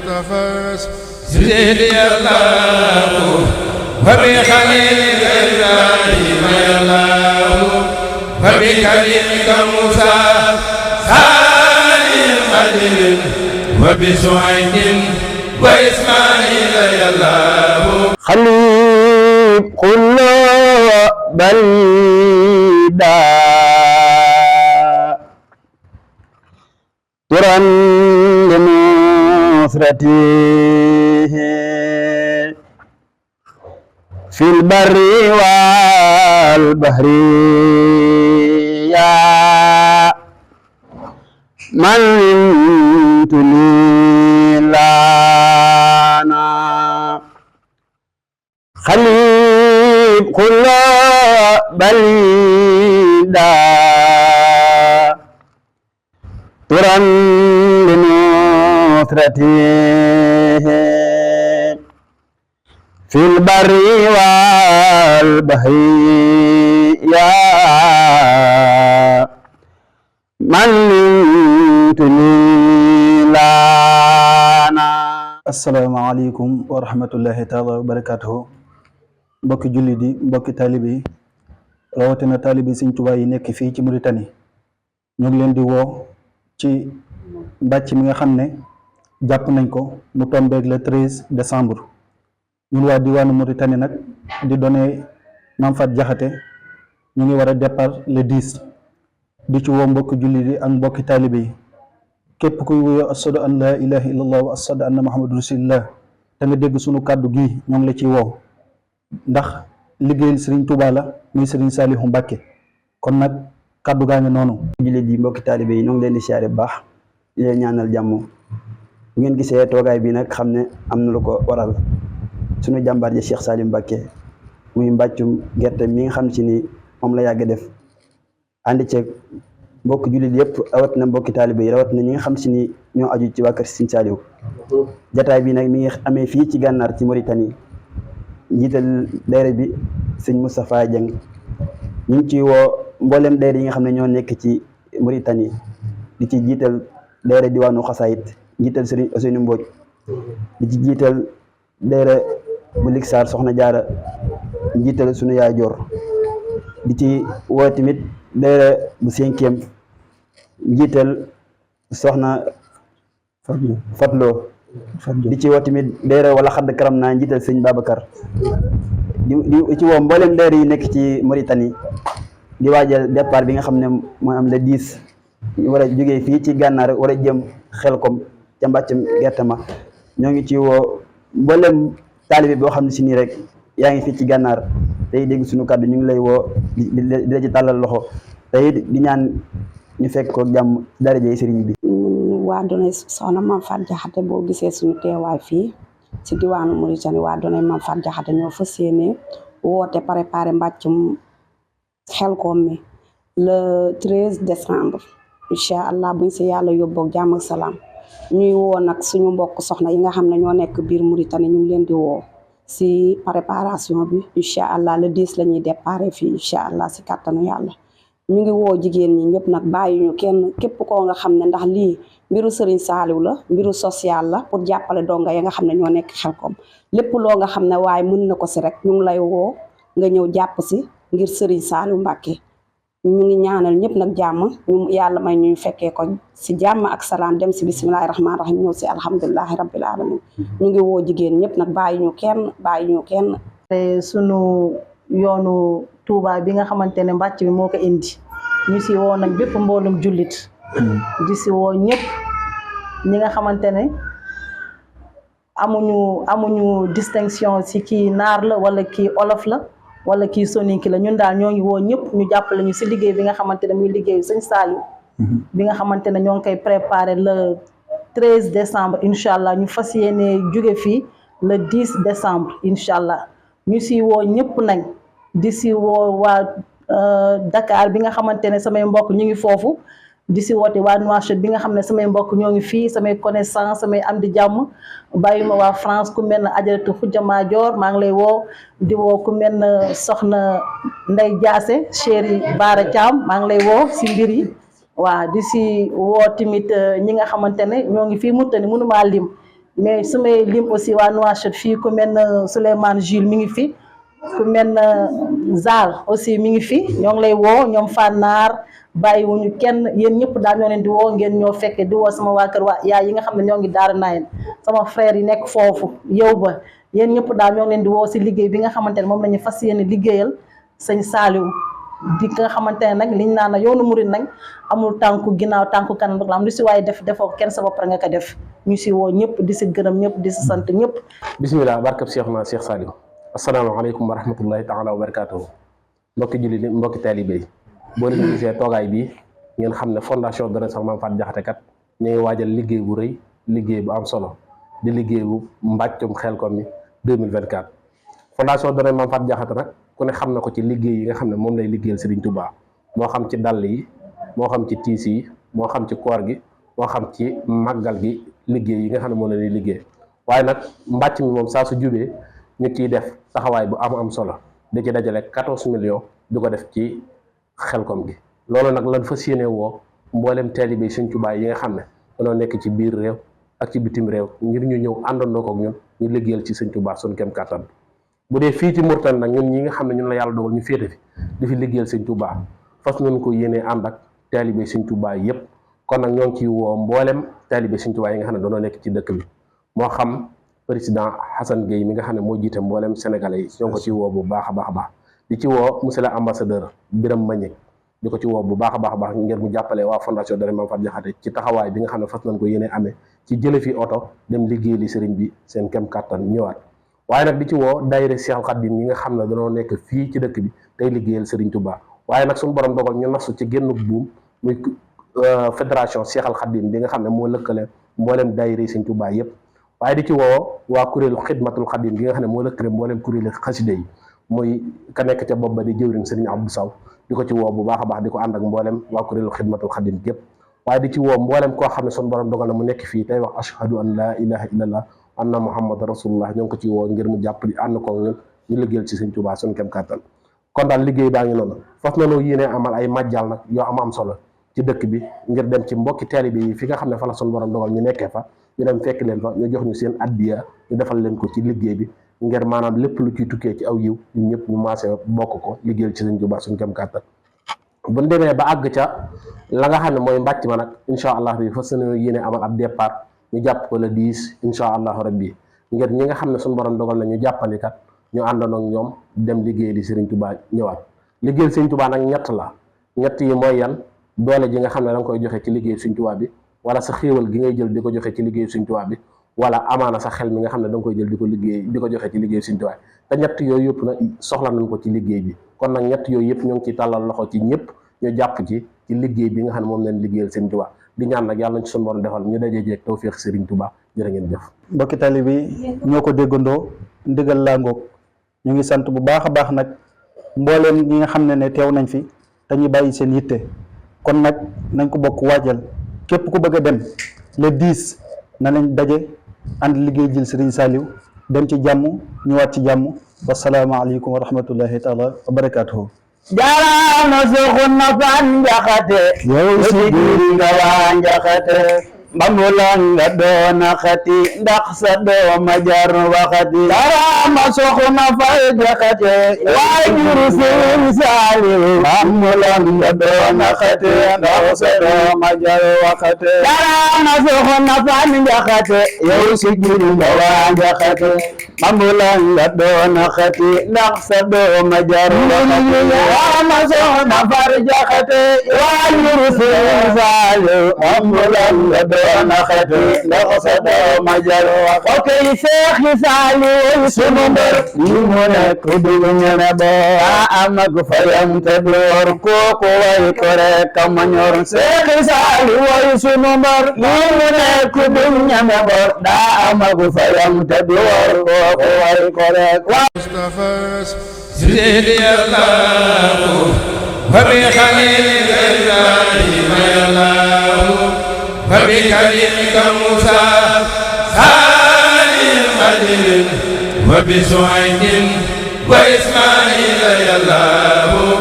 المصطفى سيدي الله وبخليل إبراهيم الله وبكلمك موسى ثاني الخليل وبسعيد وإسماعيل يا الله خليل كل بلدا ترى لنصرته في البر والبحر يا من تنيلانا خليل كل بلدا ترى لنصرته في البر والبحر يا من تنيلانا. asalaamaaleykum wa rahmatullahi taala wa barakatuhu. mbokki jullit yi mbokki taalibe yi rawatina taalibe Sëñ Tuubaa yi nekk fii ci Mauritanie ñu ngi leen di woo ci mbàcc mi nga xam ne jàpp nañ ko mu tombeeg le 13 décembre. ñun waa diwaanu Mauritanie nag di donné Mame Faty Diakhaté ñu ngi war a départ le 10 di ci woo mbokki jullit yi ak mbokki taalibe yi képp kuy wuyoo ashadu an laa ilaha illallah wa ashadu anna muhammadu rasulillah te nga dégg sunu kàddu gii ñoo ngi la ciy woo ndax liggéeyal Serigne Touba la muy Serigne Saliou Mbacké kon nag kàddu gaa ngi noonu. jullit yi mbokki taalibe yi ñoo ngi leen di siyaare bu baax di leen ñaanal jàmm bu ngeen gisee toogaay bi nag xam ne am na lu ko waral sunu jàmbaar ji Cheikh Saliou Mbacké muy mbàccum gerte mi nga xam si ni moom la yàgg def ànd ceeg mbokki jullit yëpp rawat na mbokki taalibe yi rawat na ñi nga xam si ni ñoo aju ci waa kër Serigne Saliou. jataay bi nag mi ngi amee fii ci gànnaar ci Mauritanie njiital daayira bi sëñ Moustapha Dieng ñu ngi ci woo mboolem daayira yi nga xam ne ñoo nekk ci Mauritanie di ci jiital daayira diwaanu xasaayit njiital Serigne Ousseynou Mbodj di ci jiital daayira bu Liksaar soxna Jaara njiital sunu yaay Joor di ci woo tamit daayira bu 5e njiital soxna Fatlo di ci woo tamit daayira wala xadd karam naa njiital sëñ Babacar di ci woo mboolem daayira yi nekk ci Mauritanie di waajal départ bi nga xam ne mooy am le 10 ñu war a jógee fii ci gànnaar war a jëm Xelkom ca mbàccam gerte ma ñoo ngi ci woo mboolem taalibe boo xam ne si nii rek yaa ngi fii ci gànnaar tey dégg suñu kàddu ñu ngi lay woo di la ci tàllal loxo tey di ñaan ñu fekk ko jàmm daraja sëriñ bi. waa donay soxna Mame Faty Diakhaté boo gisee suñu teewaay fii ci diwaanu Mauritanie waa donay Mame Faty Diakhaté ñoo fas yéene woote préparé mbàccum Xelkom mi le 13 décembre incha allah buñ si yàlla yóbboog jàmm ak salaam ñuy woo nag suñu mbokk soxna yi nga xam ne ñoo nekk biir Mauritanie ñu ngi leen di woo si préparation bi incha allah le 10 la ñuy déparé fii incha allah si kàttanu yàlla. ñu ngi woo jigéen ñi ñëpp nag bàyyi ñu kenn képp koo nga xam ne ndax lii mbiru Serigne Saliou la mbiru social la pour jàppale donga ya nga xam ne ñoo nekk Xelkom lépp loo nga xam ne waaye mën na ko si rek ñu ngi lay woo nga ñëw jàpp si ngir Serigne Saliou Mbacké ñu ngi ñaanal ñëpp nag jàmm ñu yàlla may ñu fekkee ko si jàmm ak salaam dem si bisimilahi rahmaani rahim ñëw si alhamdulilahi rabbil alamin ñu ngi woo jigéen ñëpp nag bàyyi ñu kenn te sunu yoonu Touba bi nga xamante ne mbàcc bi moo ko indi ñu si woo nag bépp mboolum jullit di si woo ñëpp ñi nga xamante ne amuñu distinction si kii naar la wala kii olof la wala kii soninki la ñun daal ñoo ngi woo ñëpp ñu jàppale ñu si liggéey bi nga xamante ne muy liggéeyu sëñ Saliou bi nga xamante ne ñoo ngi koy préparé le 13 décembre incha allah ñu fas yéene jóge fii le 10 décembre incha allah ñu si woo ñëpp nañ di si woo waa Dakar bi nga xamante ne samay mbokk ñu ngi foofu di si woote waa Nouakchott bi nga xam ne samay mbokk ñoo ngi fii samay connaissance samay am di jàmm bàyyi ma waa France ku mel ne Ajaratu Khoudia Madior maa ngi lay woo di woo ku mel ne soxna Ndey Diassé chéri Bara Thiam maa ngi lay woo si mbir yi waaw di si woo tamit ñi nga xamante ne ñoo ngi fii Mauritanie mënumaa lim mais su may lim aussi waa Nouakchott fii ku mel ne Souleymane Jules mi ngi fi ku mel ne Zal aussi mi ngi fi ñoo ngi lay woo ñoom Fannar bàyyiwuñu kenn yéen ñëpp daal ñoo leen di woo ngeen ñoo fekke di woo sama waa kër waa yaay yi nga xam ne ñoo ngi Daara Nayeen sama frère yi nekk foofu yow ba yéen ñëpp daal ñoo leen di woo si liggéey bi nga xamante ne moom la ñu fas yéene liggéeyal sëñ Saliou di nga xamante ne nag liñ naan yoonu murid nag amul tànku ginnaaw tànku kanam rek la am lu si waaye defoo kenn sa bopp rek nga ko def ñu si woo ñëpp di si gërëm ñëpp di si sant ñëpp. bisimilah barkab Cheikhuna Cheikh Saliou asalaamaaleykum wa rahmatullahi taala wa barakatuhu mbokki jullit yi mbokki taalibe yi boo leen gisee toogaay bi ngeen xam ne fondation Donnay Soxna Mame Faty Diakhaté kat ñu ngi waajal liggéey bu rëy liggéey bu am solo di liggéey bu mbàccum Xelcom mi 2024 fondation Donnay Mame Faty Diakhaté nag ku ne xam na ko ci liggéey yi nga xam ne moom lay liggéeyal Serigne Touba moo xam ci dàll yi moo xam ci tiis yi moo xam ci koor gi moo xam ci màggal gi liggéey yi nga xam ne moom la ñuy liggéey waaye nag mbàcc mi moom saa su jubee ñu ciy def taxawaay bu am solo di ci dajale 14 millions di ko def ci Xelcom gi loolu nag lan fas yéene woo mboolem taalibe Serigne Touba yi nga xam ne dañoo nekk ci biir réew ak ci bitim réew ngir ñu ñëw àndandoo ko ak ñun ñu liggéeyal ci Serigne Touba suñu kem kàttan bu dee fii ci Mourtane nag ñun ñi nga xam ne ñun la yàlla dogal ñu féete fi di fi liggéeyal Serigne Touba fas nañ ko yéenee ànd ak taalibe Serigne Touba yépp kon nag ñoo ngi ciy woo mboolem taalibe Serigne Touba yi nga xam ne dañoo nekk ci dëkk bi moo xam président Hassan Gueye mi nga xam ne moo jiite mboolem sénégalais yi ñoo ngi ko ci woo bu baax a baax di ci woo monsieur le ambassadeur Birame Magnick di ko ci woo bu baax a baax ngir mu jàppale waa fondation Donnay Mame Faty Diakhaté ci taxawaay bi nga xam ne fas nañ ko yéene amee ci jële fi oto dem liggéey li sëriñ bi seen kem kàttan ñëwaat waaye nag di ci woo daayira Cheikh Khadim yi nga xam ne dañoo nekk fii ci dëkk bi tey liggéeyal sëriñ Touba waaye nag suñu borom dogal ñu nasu ci génn buum muy fédération Cheikh Khadim bi nga xam ne moo lëkkale mboolem daayira sëriñ Touba yépp waaye di ci woo waa kuréelu xidmatul Khadim bi nga xam ne moo lëkkale mboolem kuréelu xasida yi muy ka nekk ca bopp ba di jëwriñ sëriñ Abdou Saw di ko ci woo bu baax a baax di ko ànd ak mboolem waa kuréelu xidmatul Khadim gépp waaye di ci woo mboolem koo xam ne suñu borom dogal na mu nekk fii tey wax ashhadu an la ilaha illallah anna muhammad rasulullah ñoo ngi ko ci woo ngir mu jàpp di ànd ko ñun ñu liggéeyal ci Serigne Touba suñu kem kàttan kon daal liggéey baa ngi noonu fas nañoo yéene amal ay majjal nag yoo am solo ci dëkk bi ngir dem ci mbokki taalibe yi fi nga xam ne fa la suñu borom dogal ñu nekkee fa ñu dem fekk leen fa ñu jox ñu seen addiya ñu defal leen ko ci liggéey bi ngir maanaam lépp lu ciy tukkee ci aw yiw ñun ñëpp ñu maase bokk ko liggéeyal ci Serigne Touba suñu kem kàttan bu ñu demee ba àgg ca la nga xam ne mooy mbàcc ma nag incha allah bi fas nañoo yéene amal ab départ ñu jàpp ko le 10 incha allahu rabbi ngir ñi nga xam ne suñu borom dogal na ñu jàppandi kat ñu àndoon ak ñoom dem liggéey li Serigne Touba ñëwaat liggéeyal Serigne Touba nag ñett la ñett yi mooy yan doole ji nga xam ne da nga koy joxe ci liggéey Serigne Touba bi wala sa xéewal gi ngay jël di ko joxe ci liggéey Serigne Touba bi wala amaana sa xel mi nga xam ne da nga koy jël di ko liggéey di ko joxe ci liggéey Serigne Touba te ñett yooyu yëpp nag soxla nañ ko ci liggéey bi kon nag ñett yooyu yëpp ñoo ngi ciy tàllal loxo ci ñëpp ñu jàpp ci liggéey bi nga xam ne moom leen liggéeyal Serigne Touba di ñaan nag yàlla nañ ci suñu borom defal ñu dajee jeeg tawfiq Serigne Touba jërë ngeen jëf. mbokki tali bi ñoo ko déggandoo ndigal laa ngoog ñu ngi sant bu baax a baax nag mbooleem ñi nga xam ne teew nañ fi dañuy bàyyi seen yitte kon nag nañ ko bokk waajal képp ku bëgg a dem le 10 na nañ daje ànd liggéey jël Serigne Saliou dem ci jàmm ñëwaat ci jàmm wasalaamaaleykum wa rahmatullahi taala wa barakaatuhu. Jaaraama Soxna Faty Diakhaté yow si biir nga waa Diakhaté mbamulan nga doona xati ndax sa dooma jar waxati Jaaraama Soxna Faty Diakhaté waajur Serigne Saliou mbamulan nga doona xati ndax sa dooma jar waxati Jaaraama Soxna Faty Diakhaté yow si biir nga waa Diakhaté mbamulan nga doona xati ndax sa dooma jar waxati Jaaraama Soxna Faty Diakhaté waajur Serigne Saliou mbamulan nga doona xati ndax sa dooma jar waxati ok Cheikh Saliou sunu mbër li mu nekk dugg ñene ba amag fayam te door kooku way ko rek ma ñor Cheikh Saliou way sunu mbër li mu nekk dugg ñene ba daa amag fayam te door kooku way ko rek Mustafa zidi Allahu wa bi khalil Ibrahim Allahu wa bi kalimika Musa Salim Khalil wa bi Suhaydin wa Ismail Allahu